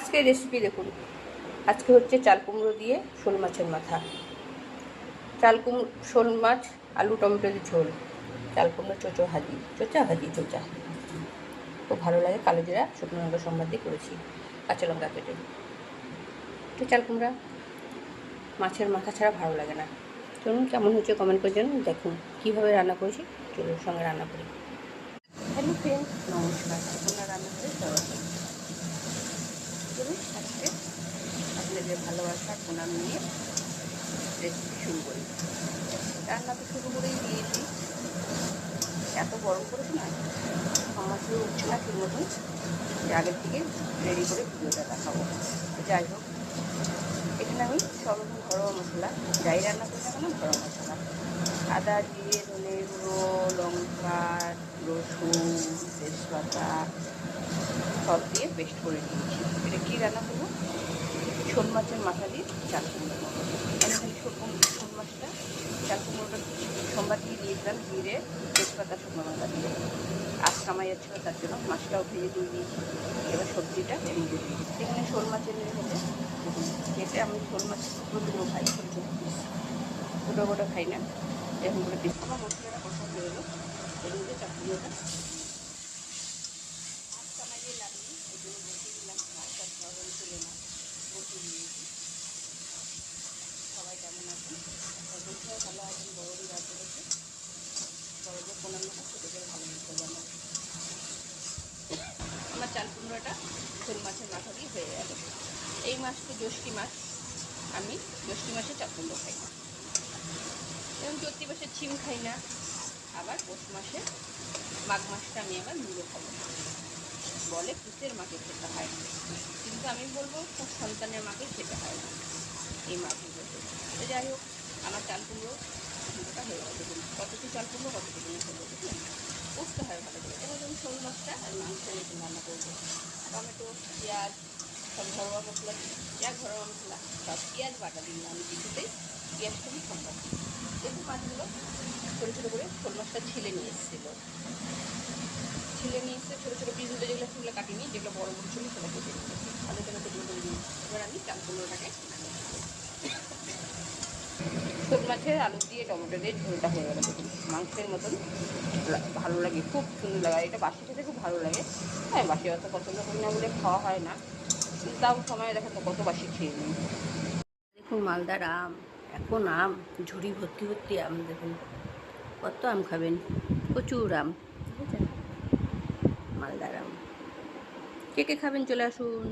আজকের রেসিপি দেখুন। আজকে হচ্ছে চাল কুমড়ো দিয়ে শোল মাছের মাথা। শোল মাছ আলু টমেটো দিয়ে ঝোল, চাল কুমড়ো চোচা ভাজি খুব ভালো লাগে। কালো জিরা শুকনো লঙ্কা সম্বাদ দিয়ে করেছি, কাঁচা লঙ্কা কেটে। তো চাল কুমড়া মাছের মাথা ছাড়া ভালো লাগে না। চলুন কেমন হচ্ছে কমেন্ট করে জানুন। দেখুন কীভাবে রান্না করেছি, চলুন সঙ্গে রান্না করি। হ্যালো ফ্রেন্ড, নমস্কার। আপনারা রান্না করে সবাই চলুন আজকে আপনাদের ভালোবাসা প্রণাম নিয়ে রেসিপি শুরু করি। রান্না তো শুরু করেই দিয়েছি। এত গরম করেছে না, আমার উঠছে না ঠিক মতন, যে আগের থেকে রেডি করে ভিডিওটা দেখাবো। যাই হোক, এখানে আমি সব রকম ঘরোয়া মশলা, যাই রান্না করি না কেন ঘরোয়া মশলা, আদা জিরে ধনে গুঁড়ো লঙ্কা রসুন তেজপাতা সব দিয়ে পেস্ট করে দিয়েছি। এটা কী রান্না করবো? শোল মাছের মাথা দিয়ে চাল কুমড়ো। আমি এখানে শোল মাছটা চাল কুমড়োটা সোমবার দিয়ে দিয়েছিলাম জিরে তেজপাতা শুকনো লঙ্কা দিয়ে। আজ কামাই যাচ্ছিল, তার জন্য মাছটাও ভেজে দিয়ে দিয়েছি। এবার সবজিটা এর মধ্যে দিয়েছি। এখানে শোল মাছের নিয়ে হলে কেটে আমি শোল মাছ দুটো খাই, ছোটো ছোটো পিস, গোটা খাই না, এরকম করে পিস। আমার মশলাটা কষা হয়ে গেলো, এর মধ্যে চাল কুমড়োটা কামাই দিয়ে লাগনি, ওই জন্য বসিয়ে দিলাম। মাছটা গরম ছিল না, বসিয়ে দিয়েছি। সবাই কেমন আছেন? বন্ধুরাও ভালো আছেন। বড়দি রাত করেছে, বড়দের প্রণাম না ছোটোদের ভালো মতো জানা। আমার চাল কুমড়োটা শোল মাছের মাথা দিয়ে হয়ে গেল। এই মাছটি জ্যৈষ্ঠী মাছ, আমি জ্যৈষ্ঠী মাসে চাল কুমড়ো খাই না, এবং চৈত্রি মাসে ছিম খাই না, আবার পৌষ মাসে মাঘ মাসটা আমি আবার মূলো খাবো। বলে পুষের মাকে খেতে হয় না, কিন্তু আমি বলবো খুব সন্তানের মাকে খেতে হয় না এই মাছগুলো। তো যাই হোক, আমার চাল কুমড়োটা হয়ে গেল। দেখুন কতটি চাল কুমড়ো কতটুকু হলো, দেখুন কষতে হয় ভালো করে। এবার আমি শোল মাছটা আর মাংসের মতো রান্না করবো। টমেটো পেঁয়াজ সব ঘরোয়া মশলা, ঘরোয়া মশলা সব, পেঁয়াজ বাটা দিন না আমি কিছুতেই, পেঁয়াজটা আমি সব বাটি। দেখুন মাছগুলো ছোটো ছোটো করে শোল মাছটা ছিলে নিয়ে এসেছিলো, ছোটো ছোটো পিসগুলো যেগুলো সেগুলো কাটিয়ে নিই, যেগুলো বড় বড় ছিল সেটা কেটে নিয়েছি, ভালো করে কেটে করে দিই। এবার আমি চাল কুমড়োটাকে শোল মাছের আলু দিয়ে টমেটো দিয়ে ঝোলটা হয়ে গেলো। দেখুন মাংসের মতন ভালো লাগে, খুব সুন্দর লাগে। এটা বাসি খেতে খুব ভালো লাগে। হ্যাঁ, বাসি অত পছন্দ করি না বলে খাওয়া হয় না, তাও সময় দেখে তো কত বাসি খেয়ে নিই। দেখুন মালদার আম, এখন আম ঝুড়ি ভর্তি ভর্তি আম। দেখুন কত আম খাবেন, প্রচুর আম, বুঝেছেন? মালদার আম কে কে খাবেন চলে আসুন।